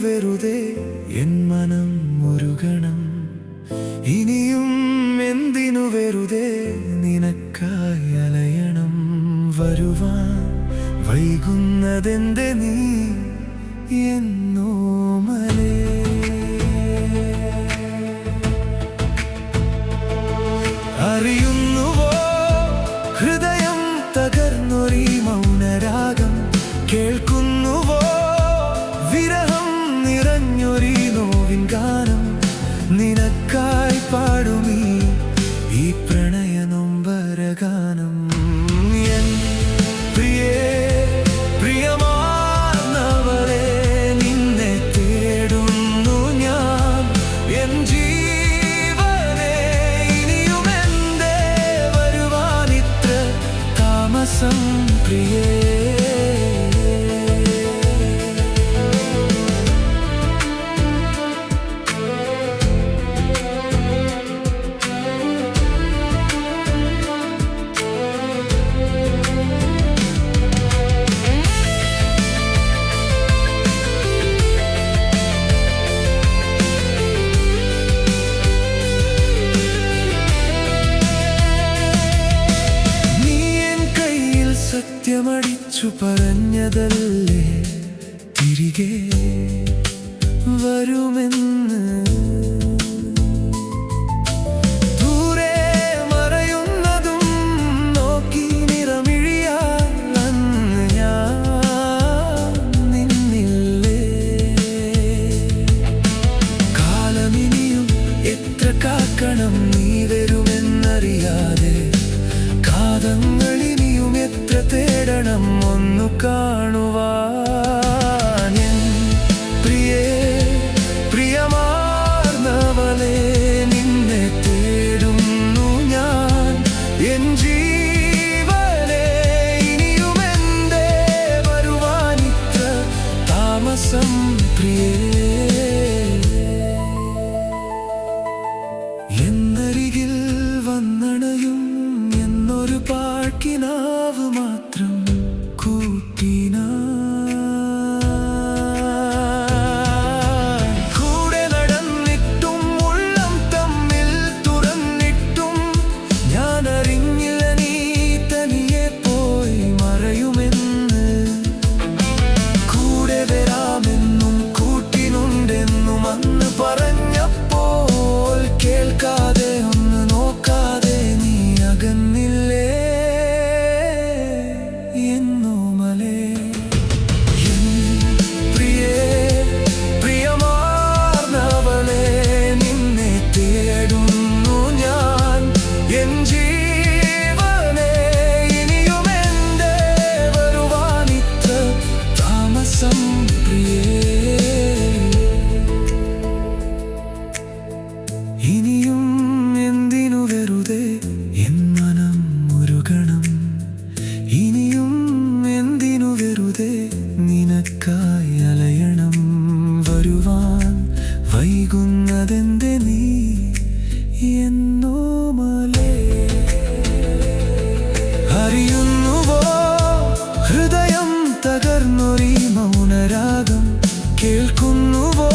വെറുതെ എൻ മനം മുരുകണം ഇനിയും എന്തിനു വെറുതെ നിനക്കായി അലയണം വരുവാൻ വൈകുന്നതെന്റെ നീ എന്നോമലേ അറിയുന്നുവോ ഹൃദയം തകർന്നൊരീ മൗനരാഗം കേൾക്കുന്നുവോ വിരഹം നിറഞ്ഞൊരീ നോവിൻ ഗാനം നിനക്കായി പാടുമീ ഈ പ്രണയ നൊമ്പരഗാനം എൻ പ്രിയേ പ്രിയമാർന്നവളെ നിന്നെ തേടുന്നു ഞാൻ എൻ ജീവനെ ഇനിയും എന്തേ വരുവാനിത്ര താമസം പ്രിയേ സത്യമടിച്ചു പറഞ്ഞതല്ലേ തിരികെ വരുമെന്ന് ദൂരെ മറയുന്നതും നോക്കി നിറമിഴിയാൽ അന്ന് ഞാൻ നിന്നില്ലേ കാലമിനിയും എത്ര കാക്കണം നീ വരുമെന്നറിയാതെ കാതങ്ങളിനിയും എത്ര തേടണം ഒന്നു കാണുവാൻ എൻ പ്രിയേ പ്രിയമാർന്നവളെ നിന്നെ തേടുന്നു ഞാൻ എൻ ജീവനെ ഇനിയും എന്തേ വരുവാനിത്ര താമസം പ്രിയേ എന്നരികിൽ വന്നണയും എന്നൊരു പാഴ്ക്കിനാവ് മാത്രം കൂട്ടിനാ കൂടെ നടന്നിട്ടും ഉള്ളം തമ്മിൽ തുറന്നിട്ടും ഞാൻ അറിഞ്ഞില്ല നീ തനിയെ പോയി മറയുമെന്ന് കൂടെ വരാമെന്നും കൂട്ടിനുണ്ടെന്നും അന്ന് പറഞ്ഞപ്പോൾ കേൾക്കാതെ ഒന്ന് നോക്കാതെ നീ അകന്നില്ലേ എന്നോമലേ എൻ പ്രിയേ പ്രിയമാർന്നവളെ നിന്നെ തേടുന്നു ഞാൻ എൻ ജീവനെ ഇനിയും എന്തേ വരുവാനിത്ര താമസം പ്രിയേ ഇനിയും എന്തിനു വെറുതെ എൻ മനം മുരുകണം ഇനിയും എന്തിനു വെറുതെ നിനക്കായി അലയണം വരുവാൻ വൈകുന്നതെന്റെ നീ എന്നോമലേ അറിയുന്നുവോ ഹൃദയം തകർന്നൊരീ മൗനരാഗം കേൾക്കുന്നുവോ